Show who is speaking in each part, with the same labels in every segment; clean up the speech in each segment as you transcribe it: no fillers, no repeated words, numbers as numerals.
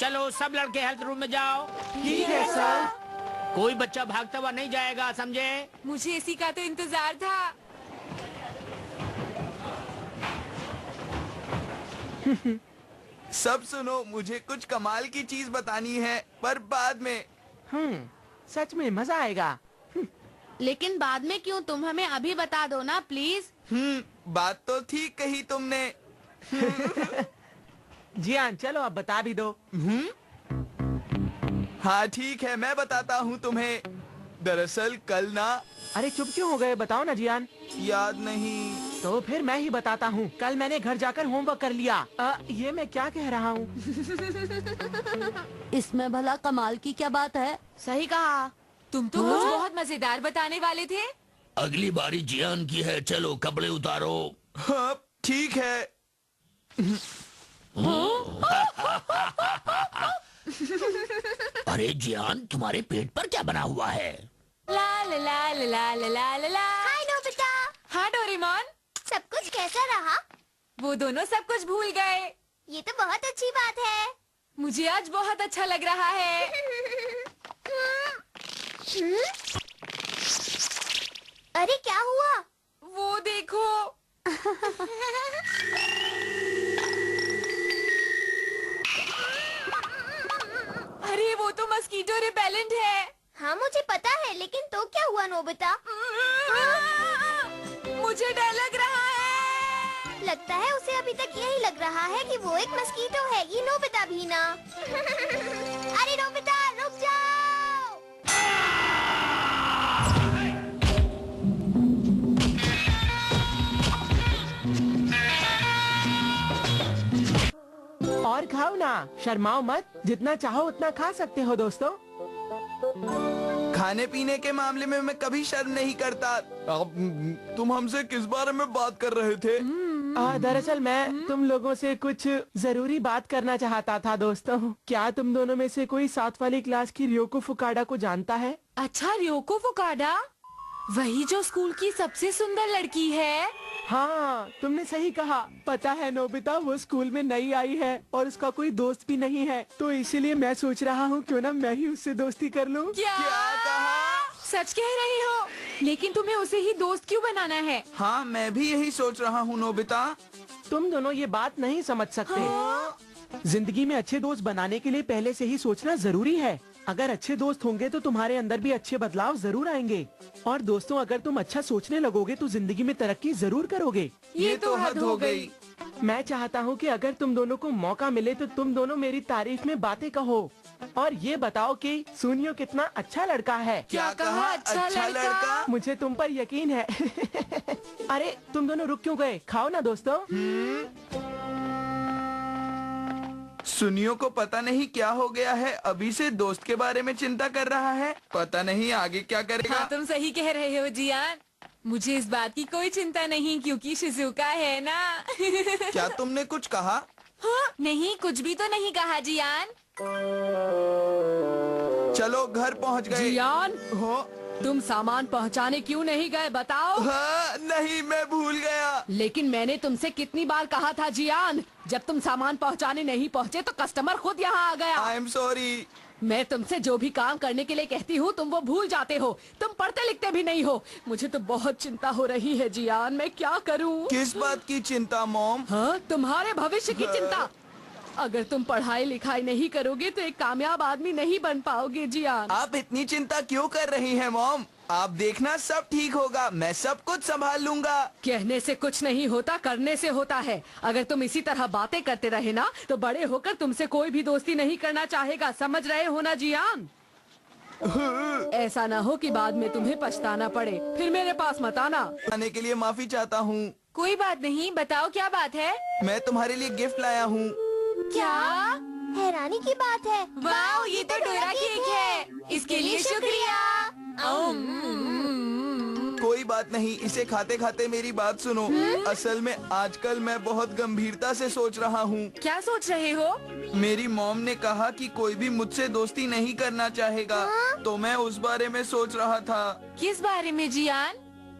Speaker 1: चलो सब लड़के हेल्थ रूम में जाओ।
Speaker 2: ठीक है सर।
Speaker 1: कोई बच्चा भागता हुआ नहीं जाएगा, समझे?
Speaker 3: मुझे इसी का तो इंतजार था।
Speaker 4: सब सुनो, मुझे कुछ कमाल की चीज बतानी है, पर बाद में।
Speaker 2: सच में मजा आएगा।
Speaker 5: लेकिन बाद में क्यों, तुम हमें अभी बता दो ना प्लीज।
Speaker 4: बात तो ठीक कही तुमने।
Speaker 2: जियान चलो अब बता भी दो।
Speaker 4: हाँ ठीक है, मैं बताता हूँ तुम्हें। दरअसल कल ना।
Speaker 2: अरे चुप क्यों हो गए, बताओ ना जियान।
Speaker 4: याद नहीं।
Speaker 2: तो फिर मैं ही बताता हूँ। कल मैंने घर जाकर होमवर्क कर लिया। ये मैं क्या कह रहा हूँ?
Speaker 6: इसमें भला कमाल की क्या बात है?
Speaker 5: सही कहा।
Speaker 3: तुम तो कुछ बहुत मजेदार बताने वाले थे।
Speaker 1: अगली बारी जियान की है, चलो कपड़े उतारो।
Speaker 4: हाँ ठीक है।
Speaker 1: अरे जियान, तुम्हारे पेट पर क्या बना हुआ है?
Speaker 3: ला ला ला ला ला ला ला ला।
Speaker 7: हाय नोबिता।
Speaker 3: हाँ डोरेमोन,
Speaker 7: सब कुछ कैसा रहा?
Speaker 3: वो दोनों सब कुछ भूल गए।
Speaker 7: ये तो बहुत अच्छी बात है।
Speaker 3: मुझे आज बहुत अच्छा लग रहा है।
Speaker 7: अरे क्या हुआ?
Speaker 3: वो देखो। अरे वो तो मस्कीटो रिपेलेंट है।
Speaker 7: हाँ मुझे पता है, लेकिन तो क्या हुआ नोबिता?
Speaker 3: मुझे डर लग रहा है।
Speaker 7: लगता है उसे अभी तक यही लग रहा है कि वो एक मस्कीटो है, ये नोबिता भी ना। अरे नोबिता रुक जाओ।
Speaker 2: और खाओ ना, शर्माओ मत। जितना चाहो उतना खा सकते हो दोस्तों।
Speaker 4: खाने पीने के मामले में मैं कभी शर्म नहीं करता। अब तुम हमसे किस बारे में बात कर रहे थे?
Speaker 2: दरअसल मैं तुम लोगों से कुछ जरूरी बात करना चाहता था दोस्तों। क्या तुम दोनों में से कोई 7 वाली क्लास की रियोको फुकाडा को जानता है?
Speaker 3: अच्छा, रियोको फुकाडा, वही जो स्कूल की सबसे सुंदर लड़की है।
Speaker 2: हाँ तुमने सही कहा। पता है नोबिता, वो स्कूल में नई आई है और उसका कोई दोस्त भी नहीं है, तो इसीलिए मैं सोच रहा हूँ क्यों ना मैं ही उससे दोस्ती कर लूँ।
Speaker 3: क्या
Speaker 4: कहा?
Speaker 3: सच कह रही हो? लेकिन तुम्हें उसे ही दोस्त क्यों बनाना है?
Speaker 4: हाँ मैं भी यही सोच रहा हूँ नोबिता।
Speaker 2: तुम दोनों ये बात नहीं समझ सकते। जिंदगी में अच्छे दोस्त बनाने के लिए पहले से ही सोचना जरूरी है। अगर अच्छे दोस्त होंगे तो तुम्हारे अंदर भी अच्छे बदलाव जरूर आएंगे। और दोस्तों, अगर तुम अच्छा सोचने लगोगे तो जिंदगी में तरक्की जरूर करोगे।
Speaker 4: ये तो हद हो गई।
Speaker 2: मैं चाहता हूँ कि अगर तुम दोनों को मौका मिले तो तुम दोनों मेरी तारीफ में बातें कहो और ये बताओ कि सुनियो कितना अच्छा लड़का है।
Speaker 4: क्या कहा? अच्छा लड़का?
Speaker 2: मुझे तुम पर यकीन है। अरे तुम दोनों रुक क्यों गए? खाओ ना दोस्तों।
Speaker 4: सुनियो को पता नहीं क्या हो गया है, अभी से दोस्त के बारे में चिंता कर रहा है। पता नहीं आगे क्या करेगा।
Speaker 3: हाँ तुम सही कह रहे हो जियान। मुझे इस बात की कोई चिंता नहीं, क्योंकि शिजुका है ना।
Speaker 4: क्या तुमने कुछ कहा?
Speaker 3: हाँ, नहीं कुछ भी तो नहीं कहा जियान।
Speaker 4: चलो घर पहुंच गए।
Speaker 8: जियान,
Speaker 4: हो?
Speaker 8: तुम सामान पहुंचाने क्यों नहीं गए बताओ?
Speaker 4: हाँ, नहीं मैं भूल गया।
Speaker 8: लेकिन मैंने तुमसे कितनी बार कहा था जियान, जब तुम सामान पहुंचाने नहीं पहुंचे तो कस्टमर खुद यहाँ आ गया।
Speaker 4: I am sorry.
Speaker 8: मैं तुमसे जो भी काम करने के लिए कहती हूँ तुम वो भूल जाते हो। तुम पढ़ते लिखते भी नहीं हो। मुझे तो बहुत चिंता हो रही है जियान, मैं क्या करूँ?
Speaker 4: किस बात की चिंता मॉम?
Speaker 8: हाँ, तुम्हारे भविष्य की चिंता। अगर तुम पढ़ाई लिखाई नहीं करोगे तो एक कामयाब आदमी नहीं बन पाओगे जियान।
Speaker 4: आप इतनी चिंता क्यों कर रही हैं मॉम? आप देखना सब ठीक होगा, मैं सब कुछ संभाल लूंगा।
Speaker 8: कहने से कुछ नहीं होता, करने से होता है। अगर तुम इसी तरह बातें करते रहे ना तो बड़े होकर तुमसे कोई भी दोस्ती नहीं करना चाहेगा, समझ रहे हो ना जियान? ऐसा ना हो कि बाद में तुम्हें पछताना पड़े। फिर मेरे पास मत आना।
Speaker 4: आने के लिए माफी चाहता हूँ।
Speaker 3: कोई बात नहीं, बताओ क्या बात है?
Speaker 4: मैं तुम्हारे लिए गिफ्ट लाया हूँ।
Speaker 3: क्या?
Speaker 7: हैरानी की बात है।
Speaker 3: वाओ, ये तो डोरा केक है। इसके लिए शुक्रिया।
Speaker 4: कोई बात नहीं, इसे खाते खाते मेरी बात सुनो। असल में आजकल मैं बहुत गंभीरता से सोच रहा हूँ।
Speaker 3: क्या सोच रहे हो?
Speaker 4: मेरी मॉम ने कहा कि कोई भी मुझसे दोस्ती नहीं करना चाहेगा, तो मैं उस बारे में सोच रहा था।
Speaker 3: किस बारे में जियान?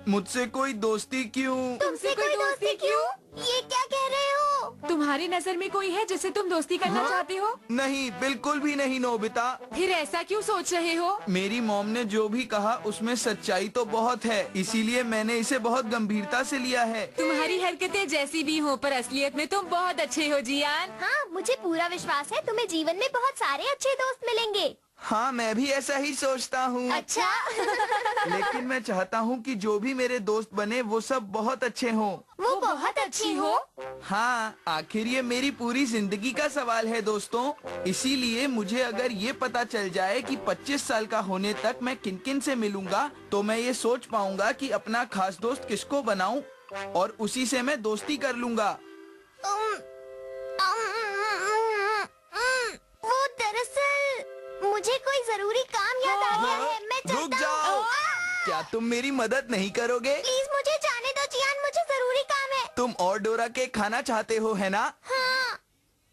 Speaker 4: मुझसे कोई दोस्ती क्यों?
Speaker 7: तुमसे कोई दोस्ती क्यों? ये क्या कह रहे हो?
Speaker 3: तुम्हारी नजर में कोई है जिससे तुम दोस्ती करना चाहते हो?
Speaker 4: नहीं, बिल्कुल भी नहीं नोबिता।
Speaker 3: फिर ऐसा क्यों सोच रहे हो?
Speaker 4: मेरी मॉम ने जो भी कहा उसमें सच्चाई तो बहुत है, इसीलिए मैंने इसे बहुत गंभीरता से लिया है।
Speaker 3: तुम्हारी हरकतें जैसी भी हो, पर असलियत में तुम बहुत अच्छे हो जियान।
Speaker 7: हाँ, मुझे पूरा विश्वास है तुम्हें जीवन में बहुत सारे अच्छे दोस्त मिलेंगे।
Speaker 4: हाँ, मैं भी ऐसा ही सोचता हूँ।
Speaker 7: अच्छा।
Speaker 4: लेकिन मैं चाहता हूँ कि जो भी मेरे दोस्त बने वो सब बहुत अच्छे हों।
Speaker 7: वो बहुत अच्छी हो।
Speaker 4: हाँ, आखिर ये मेरी पूरी जिंदगी का सवाल है दोस्तों। इसीलिए मुझे अगर ये पता चल जाए कि 25 साल का होने तक मैं किन किन से मिलूंगा, तो मैं ये सोच पाऊंगा कि अपना खास दोस्त किसको बनाऊं और उसी से मैं दोस्ती कर लूंगा।
Speaker 7: वो दरअसल मुझे कोई जरूरी काम याद आ गया है। मैं
Speaker 4: रुक
Speaker 7: चाहता
Speaker 4: जाओ।
Speaker 7: हूँ।
Speaker 4: क्या तुम मेरी मदद नहीं करोगे?
Speaker 7: प्लीज मुझे जाने दो जियान, मुझे जरूरी काम है।
Speaker 4: तुम और डोरा केक खाना चाहते हो, है ना?
Speaker 7: हाँ।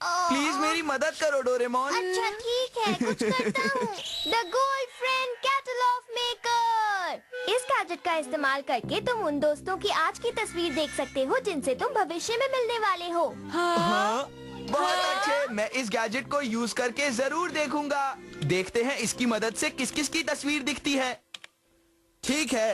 Speaker 4: प्लीज मेरी मदद करो डोरेमोन।
Speaker 7: अच्छा ठीक है, कुछ करता हूँ। The girlfriend cattle of maker. इस गैजेट का इस्तेमाल करके तुम उन दोस्तों की आज की तस्वीर देख सकते हो जिनसे तुम भविष्य में मिलने वाले हो।
Speaker 4: हाँ, बहुत अच्छे। मैं इस गैजेट को यूज करके जरूर देखूंगा। देखते हैं इसकी मदद से किस किस की तस्वीर दिखती है। ठीक है।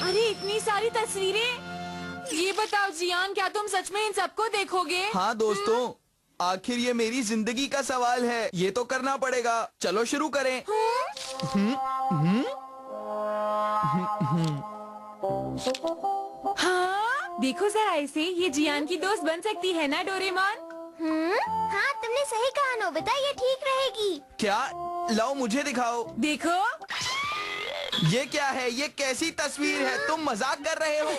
Speaker 3: अरे इतनी सारी तस्वीरें। ये बताओ जियान, क्या तुम सच में इन सबको देखोगे?
Speaker 4: हाँ दोस्तों, आखिर ये मेरी जिंदगी का सवाल है, ये तो करना पड़ेगा। चलो शुरू करें।
Speaker 3: हाँ, देखो जरा इसे, ये जियान की दोस्त बन सकती है ना डोरेमोन?
Speaker 7: हाँ, तुमने सही कहा नोबिता, ये ठीक रहेगी।
Speaker 4: क्या? लाओ मुझे दिखाओ।
Speaker 3: देखो।
Speaker 4: ये क्या है? ये कैसी तस्वीर है? तुम मजाक कर रहे हो?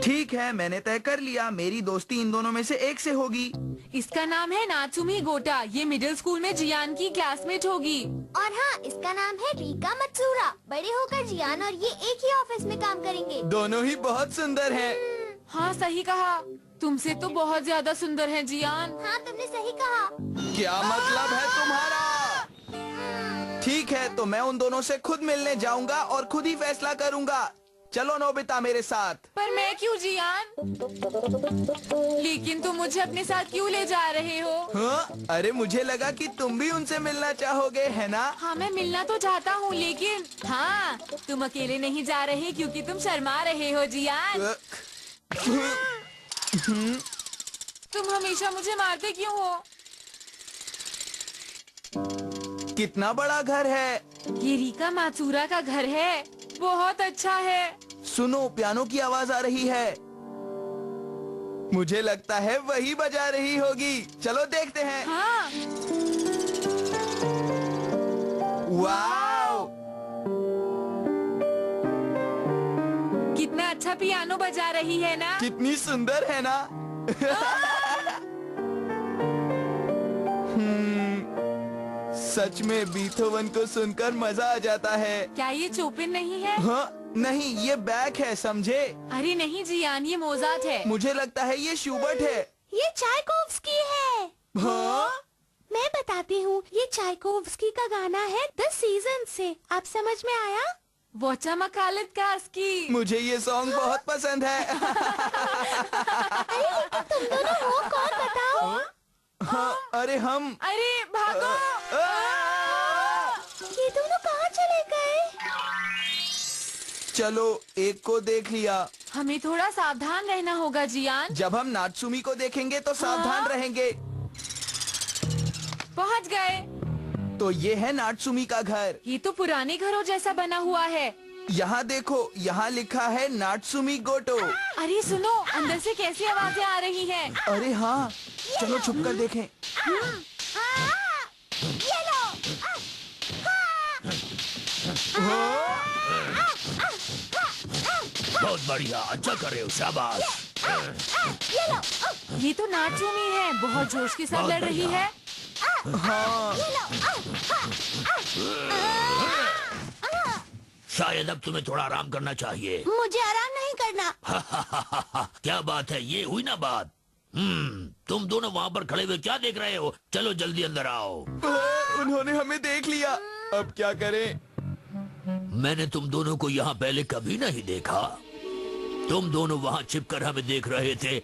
Speaker 4: ठीक है, मैंने तय कर लिया, मेरी दोस्ती इन दोनों में से एक से होगी।
Speaker 3: इसका नाम है नात्सुमी गोटा। ये मिडिल स्कूल में जियान की क्लासमेट होगी।
Speaker 7: और हाँ, इसका नाम है रिका मत्सुरा। बड़े होकर जियान और ये एक ही ऑफिस में काम करेंगे।
Speaker 4: दोनों ही बहुत सुंदर हैं।
Speaker 3: हाँ सही कहा, तुमसे तो बहुत ज्यादा सुंदर है जियान।
Speaker 7: हाँ, तुमने सही कहा।
Speaker 4: क्या मतलब है तुम्हारा? ठीक है, तो मैं उन दोनों से खुद मिलने जाऊंगा और खुद ही फैसला करूंगा। चलो नोबिता मेरे साथ।
Speaker 3: पर मैं क्यों जियान? लेकिन तुम मुझे अपने साथ क्यों ले जा रहे हो?
Speaker 4: हाँ? अरे मुझे लगा कि तुम भी उनसे मिलना चाहोगे, है ना?
Speaker 3: हाँ, मैं मिलना तो चाहता हूँ, लेकिन हाँ, तुम अकेले नहीं जा रहे क्योंकि तुम शर्मा रहे हो जियान। तुम हमेशा मुझे मारते क्यों हो?
Speaker 4: कितना बड़ा घर है।
Speaker 3: ये रिका मात्सुरा का घर है, बहुत अच्छा है।
Speaker 4: सुनो, पियानो की आवाज आ रही है। मुझे लगता है वही बजा रही होगी। चलो देखते हैं।
Speaker 3: हाँ।
Speaker 4: वाओ!
Speaker 3: कितना अच्छा पियानो बजा रही है ना?
Speaker 4: कितनी सुंदर है ना? सच में बीथोवन को सुनकर मजा आ जाता है।
Speaker 3: क्या ये चोपिन नहीं है?
Speaker 4: हाँ, नहीं, ये बैक है, समझे?
Speaker 3: अरे नहीं जियान, ये मोजाट है।
Speaker 4: मुझे लगता है ये शूबर्ट है।
Speaker 7: ये चाइकोव्स्की है।
Speaker 4: हाँ?
Speaker 7: मैं बताती हूँ, ये चाइकोव्स्की का गाना है द सीजन से। आप समझ में आया?
Speaker 3: वोचा मकालत कास्की।
Speaker 4: मुझे ये सॉन्ग बहुत पसंद है।
Speaker 7: अरे तुम दोनों हो कौन, बताओ?
Speaker 4: हाँ, अरे हम।
Speaker 3: अरे भागो।
Speaker 7: ये दोनों कहाँ चले गए?
Speaker 4: चलो, एक को देख लिया।
Speaker 3: हमें थोड़ा सावधान रहना होगा जियान।
Speaker 4: जब हम नात्सुमी को देखेंगे तो सावधान
Speaker 3: हाँ?
Speaker 4: रहेंगे।
Speaker 3: पहुँच गए।
Speaker 4: तो ये है नात्सुमी का घर।
Speaker 3: ये तो पुराने घरों जैसा बना हुआ है।
Speaker 4: यहाँ देखो, यहाँ लिखा है नात्सुमी गोटो।
Speaker 3: अरे सुनो, अंदर से कैसी आवाजें आ रही हैं।
Speaker 4: अरे हाँ, चलो छुप कर देखें।
Speaker 7: ये लो।
Speaker 1: बहुत बढ़िया, अच्छा कर रहे हो, शाबाश।
Speaker 7: ये लो।
Speaker 3: ये तो नात्सुमी है, बहुत जोश के साथ
Speaker 1: बहुत
Speaker 3: लड़ रही
Speaker 1: बढ़िया।
Speaker 3: है।
Speaker 4: हाँ,
Speaker 7: ये लो।
Speaker 1: शायद अब तुम्हें थोड़ा आराम करना चाहिए।
Speaker 7: मुझे आराम नहीं करना।
Speaker 1: क्या बात है, ये हुई ना बात। तुम दोनों वहाँ पर खड़े हुए क्या देख रहे हो? चलो जल्दी अंदर आओ।
Speaker 4: उन्होंने हमें देख लिया। अब क्या करें?
Speaker 1: मैंने तुम दोनों को यहाँ पहले कभी नहीं देखा। तुम दोनों वहाँ छिपकर हमें देख रहे थे